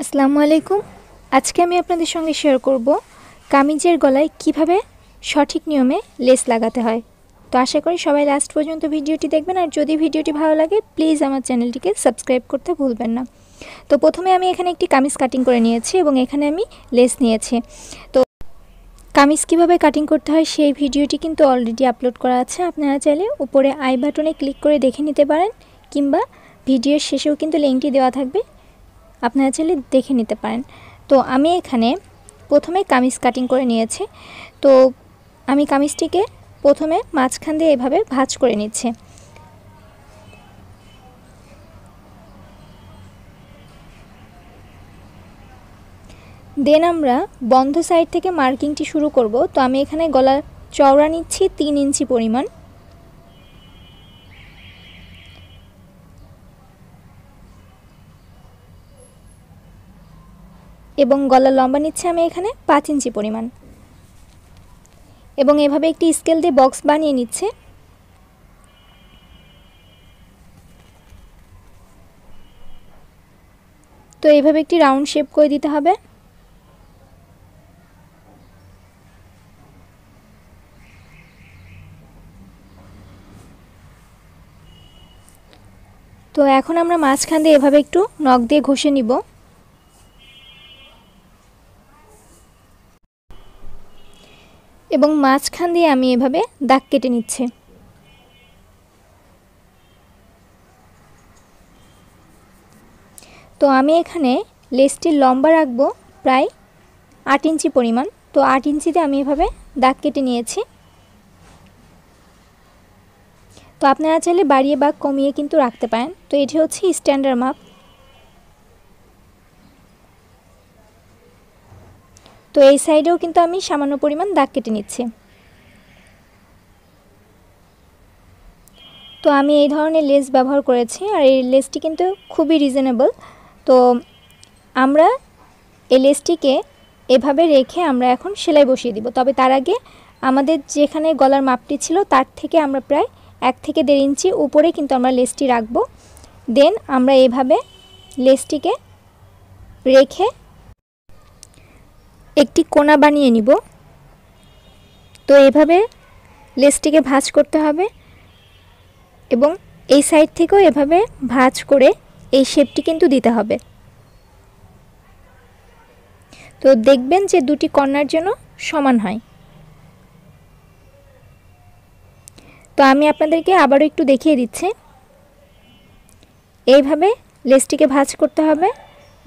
আসসালামু আলাইকুম। আজকে আমি আপনাদের সঙ্গে শেয়ার করব কামিজের গলায় কিভাবে সঠিক নিয়মে লেস লাগাতে হয়। তো আশা করি সবাই লাস্ট পর্যন্ত ভিডিওটি দেখবেন, আর যদি ভিডিওটি ভালো লাগে প্লিজ আমার চ্যানেলটিকে সাবস্ক্রাইব করতে ভুলবেন না। তো প্রথমে আমি এখানে একটি কামিজ কাটিং করে নিয়েছি এবং এখানে আমি লেস নিয়েছি। তো কামিজ কিভাবে কাটিং করতে হয় সেই ভিডিওটি কিন্তু অলরেডি আপলোড করা আছে, আপনারা চাইলে উপরে আই বাটনে ক্লিক করে দেখে নিতে পারেন, কিংবা ভিডিওর শেষেও কিন্তু লিঙ্কটি দেওয়া থাকবে, আপনারা চাইলে দেখে নিতে পারেন। তো আমি এখানে প্রথমে কামিজ কাটিং করে নিয়েছি। তো আমি কামিজটিকে প্রথমে মাঝখান দিয়ে এভাবে ভাঁজ করে নিচ্ছি। দেন আমরা বন্ধ সাইড থেকে মার্কিংটি শুরু করব। তো আমি এখানে গলার চওড়া নিচ্ছি 3 ইঞ্চি পরিমাণ, এবং গলার লম্বা নিচ্ছি আমি এখানে 5 ইঞ্চি পরিমাণ, এবং এভাবে একটি স্কেল দিয়ে বক্স বানিয়ে নিচ্ছে। তো এইভাবে একটি রাউন্ড শেপ করে দিতে হবে। তো এখন আমরা মাঝখান দিয়ে এভাবে একটু নখ দিয়ে ঘষে নিব। এবং মাঝখান দিয়ে আমি এভাবে দাগ কেটে নিচ্ছি। তো আমি এখানে লেসটির লম্বা রাখবো প্রায় 8 ইঞ্চি পরিমাণ। তো 8 ইঞ্চিতে আমি এভাবে দাগ কেটে নিয়েছি। তো আপনারা চাইলে বাড়িয়ে বা কমিয়ে কিন্তু রাখতে পারেন। তো এটি হচ্ছে স্ট্যান্ডার্ড মাপ। তো এই সাইডেও কিন্তু আমি সামান্য পরিমাণ দাগ কেটে নিচ্ছি। তো আমি এই ধরনের লেস ব্যবহার করেছি, আর এই লেসটি কিন্তু খুবই রিজনেবল। তো আমরা এই লেসটিকে এভাবে রেখে আমরা এখন সেলাই বসিয়ে দিব। তবে তার আগে আমাদের যেখানে গলার মাপটি ছিল তার থেকে আমরা প্রায় 1 থেকে 1.5 ইঞ্চি উপরে কিন্তু আমরা লেসটি রাখবো। দেন আমরা এভাবে লেসটিকে রেখে একটি কোণা বানিয়ে নিব। তো এভাবে লেসটিকে ভাঁজ করতে হবে, এবং এই সাইড থেকেও এভাবে ভাঁজ করে এই শেপটি কিন্তু দিতে হবে। তো দেখবেন যে দুটি কর্নার যেন সমান হয়। তো আমি আপনাদেরকে আবারও একটু দেখিয়ে দিচ্ছি। এইভাবে লেসটিকে ভাঁজ করতে হবে।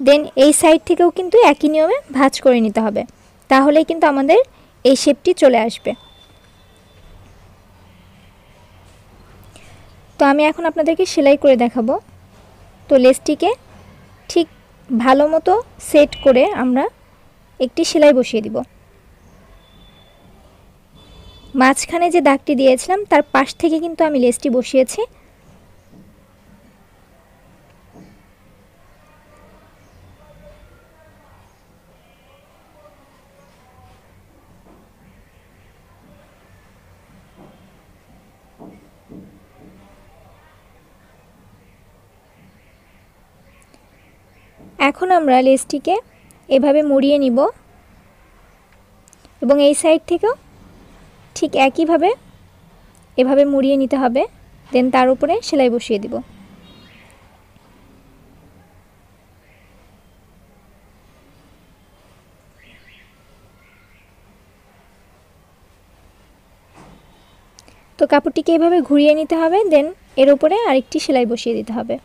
দেন এই সাইড থেকেও কিন্তু একই নিয়মে ভাঁজ করে নিতে হবে, তাহলেই কিন্তু আমাদের এই শেপটি চলে আসবে। তো আমি এখন আপনাদেরকে সেলাই করে দেখাবো। তো লেসটিকে ঠিক ভালো মতো সেট করে আমরা একটি সেলাই বসিয়ে দিব। মাঝখানে যে দাগটি দিয়েছিলাম তার পাশ থেকে কিন্তু আমি লেসটি বসিয়েছি। এখন আমরা লেসটিকে এভাবে মুড়িয়ে নিব, এবং এই সাইড থেকেও ঠিক একইভাবে এভাবে মুড়িয়ে নিতে হবে। দেন তার উপরে সেলাই বসিয়ে দিব। তো কাপড়টিকে এভাবে ঘুরিয়ে নিতে হবে। দেন এর উপরে আরেকটি সেলাই বসিয়ে দিতে হবে।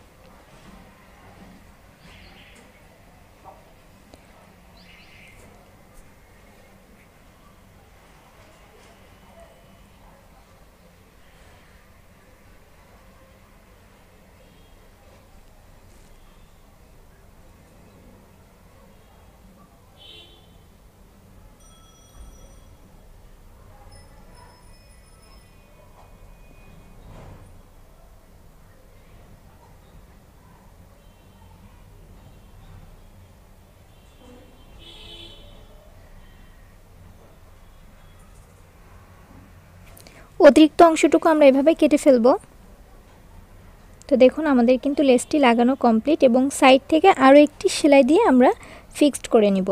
অতিরিক্ত অংশটুকু আমরা এভাবে কেটে ফেলব। তো দেখুন আমাদের কিন্তু লেসটি লাগানো কমপ্লিট এবং সাইড থেকে আরও একটি সেলাই দিয়ে আমরা ফিক্সড করে নিব।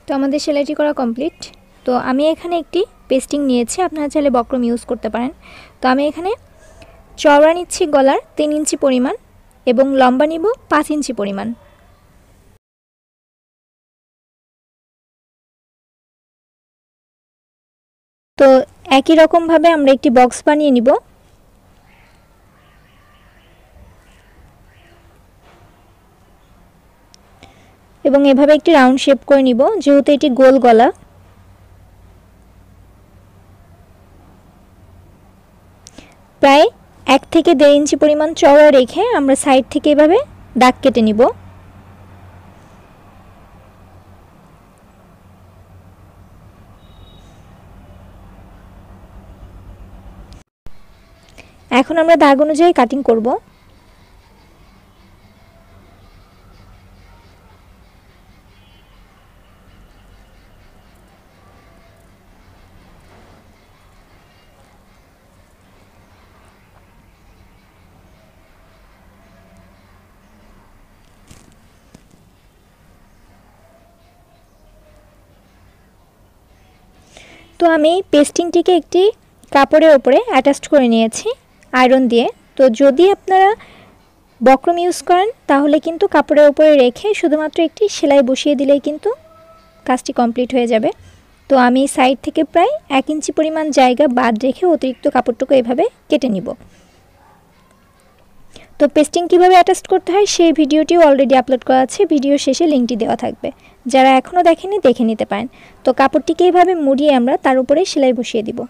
তো আমাদের সেলাইটি করা কমপ্লিট। তো আমি এখানে একটি পেস্টিং নিয়েছি, আপনারা চাইলে বক্রম ইউজ করতে পারেন। তো আমি এখানে চওড়া নিচ্ছি গলার 3 ইঞ্চি পরিমাণ এবং লম্বা নিব 5 ইঞ্চি পরিমাণ। তো একই রকমভাবে আমরা একটি বক্স বানিয়ে নিব। এবং এভাবে একটি রাউন্ড শেপ করে নিব, যেহেতু এটি গোল গলা। প্রায় 1 থেকে 1.5 ইঞ্চি পরিমাণ চওড়া রেখে আমরা সাইড থেকে এভাবে দাগ কেটে নিব। এখন আমরা দাগ অনুযায়ী কাটিং করব। তো আমি পেস্টিংটিকে একটি কাপড়ের উপরে অ্যাটাচ করে নিয়েছি আয়রন দিয়ে। তো যদি আপনারা বক্রম ইউজ করেন তাহলে কিন্তু কাপড়ের উপরে রেখে শুধুমাত্র একটি সেলাই বসিয়ে দিলেই কিন্তু কাজটি কমপ্লিট হয়ে যাবে। তো আমি সাইড থেকে প্রায় 1 ইঞ্চি পরিমাণ জায়গা বাদ রেখে অতিরিক্ত কাপড়টুকু এভাবে কেটে নিব। তো পেস্টিং কিভাবে অ্যাটাচ করতে হয় সেই ভিডিওটিও অলরেডি আপলোড করা আছে, ভিডিও শেষে লিঙ্কটি দেওয়া থাকবে, যারা এখনও দেখেনি দেখে নিতে পারেন। তো কাপড়টিকে এইভাবে মুড়িয়ে আমরা তার উপরে সেলাই বসিয়ে দিব।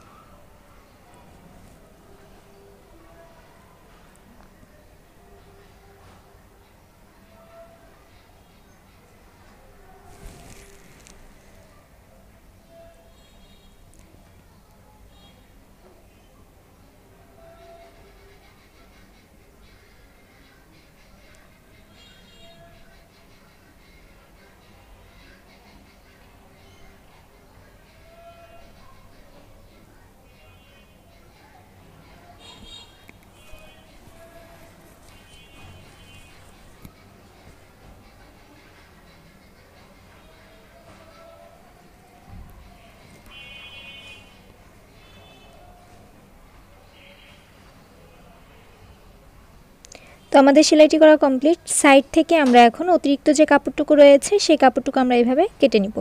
তো আমাদের সেলাইটি করা কমপ্লিট। সাইড থেকে আমরা এখন অতিরিক্ত যে কাপড়টুকু রয়েছে সেই কাপড়টুকু আমরা এইভাবে কেটে নিব।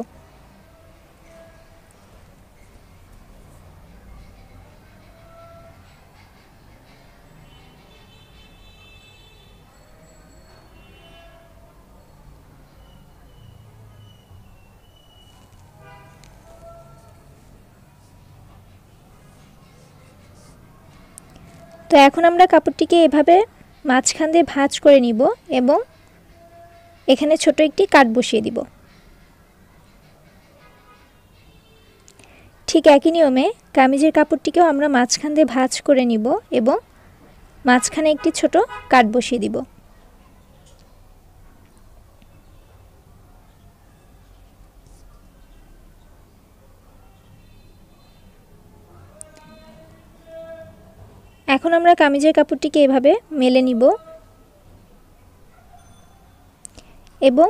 তো এখন আমরা কাপড়টিকে এভাবে মাঝখান দিয়ে ভাঁজ করে নিব এবং এখানে ছোট একটি কাট বসিয়ে দিব। ঠিক একই নিয়মে কামিজের কাপড়টিকেও আমরা মাঝখান দিয়ে ভাঁজ করে নিব এবং মাঝখানে একটি ছোট কাট বসিয়ে দিব। এখন আমরা কামিজের কাপড়টিকে এভাবে মেলে নিব এবং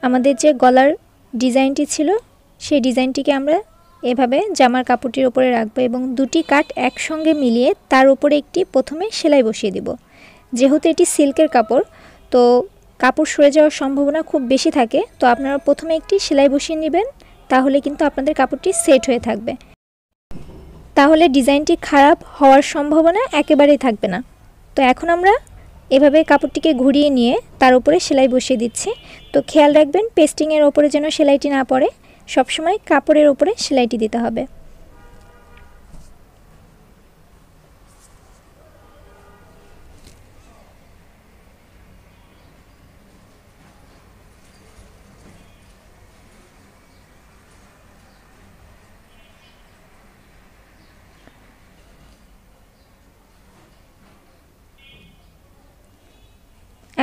আমাদের যে গলার ডিজাইনটি ছিল সেই ডিজাইনটিকে আমরা এভাবে জামার কাপড়টির উপরে রাখব এবং দুটি কাট একসঙ্গে মিলিয়ে তার উপরে একটি প্রথমে সেলাই বসিয়ে দেব। যেহেতু এটি সিল্কের কাপড়, তো কাপড় সরে যাওয়ার সম্ভাবনা খুব বেশি থাকে, তো আপনারা প্রথমে একটি সেলাই বসিয়ে নেবেন, তাহলে কিন্তু আপনাদের কাপড়টি সেট হয়ে থাকবে। তাহলে ডিজাইনটি খারাপ হওয়ার সম্ভাবনা একেবারেই থাকবে না। তো এখন আমরা এভাবে কাপড়টিকে ঘুরিয়ে নিয়ে তার উপরে সেলাই বসিয়ে দিচ্ছি। তো খেয়াল রাখবেন পেস্টিংয়ের ওপরে যেন সেলাইটি না পড়ে, সবসময় কাপড়ের ওপরে সেলাইটি দিতে হবে।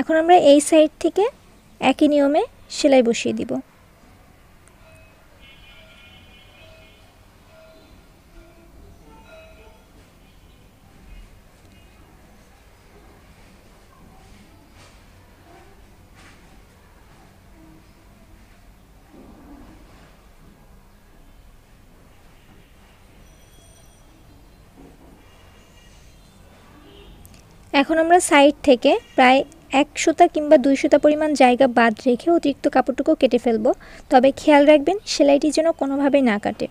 এখন আমরা এই সাইড থেকে একই নিয়মে সেলাই বসিয়ে দিব। এখন আমরা সাইড থেকে প্রায় 1 সুতা কিংবা 2 সুতা পরিমাণ জায়গা বাদ রেখে অতিরিক্ত কাপড়টুকু কেটে ফেলবো। তবে খেয়াল রাখবেন সেলাইটি যেন কোনোভাবেই না কাটে।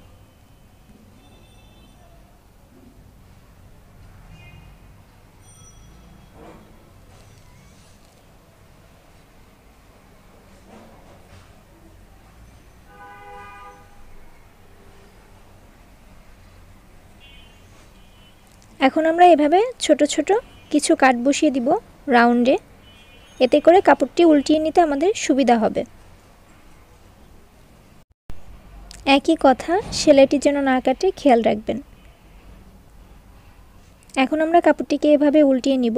এখন আমরা এভাবে ছোট ছোট কিছু কাট বসিয়ে দিব রাউন্ডে, এতে করে কাপড়টি উল্টিয়ে নিতে আমাদের সুবিধা হবে। একই কথা সেলাইটি যেন না কাটে খেয়াল রাখবেন। এখন আমরা কাপড়টিকে এভাবে উল্টিয়ে নিব।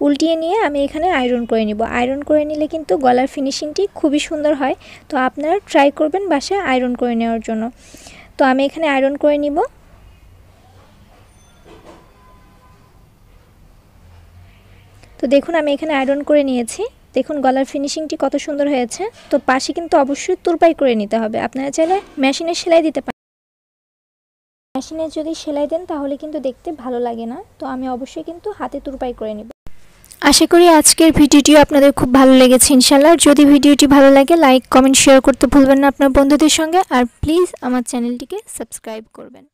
উল্টিয়ে নিয়ে আমি এখানে আয়রন করে নিব। আয়রন করে নিলে কিন্তু গলার ফিনিশিংটি খুবই সুন্দর হয়। তো আপনারা ট্রাই করবেন বাসায় আয়রন করে নেওয়ার জন্য। তো আমি এখানে আয়রন করে নিব। তো দেখুন আমি এখানে আয়রন করে নিয়েছি। দেখুন গলার ফিনিশিংটি কত সুন্দর হয়েছে। তো পাশে কিন্তু অবশ্যই তুরপাই করে নিতে হবে। আপনারা চাইলে মেশিনে সেলাই দিতে পারেন। মেশিনে যদি সেলাই দেন তাহলে কিন্তু দেখতে ভালো লাগে না। তো আমি অবশ্যই কিন্তু হাতে তুরপাই করে নিব। আশা করি আজকের ভিডিওটিও আপনাদের খুব ভালো লেগেছে ইনশাআল্লাহ। যদি ভিডিওটি ভালো লাগে লাইক কমেন্ট শেয়ার করতে ভুলবেন না আপনার বন্ধুদের সঙ্গে। আর প্লিজ আমার চ্যানেলটিকে সাবস্ক্রাইব করবেন।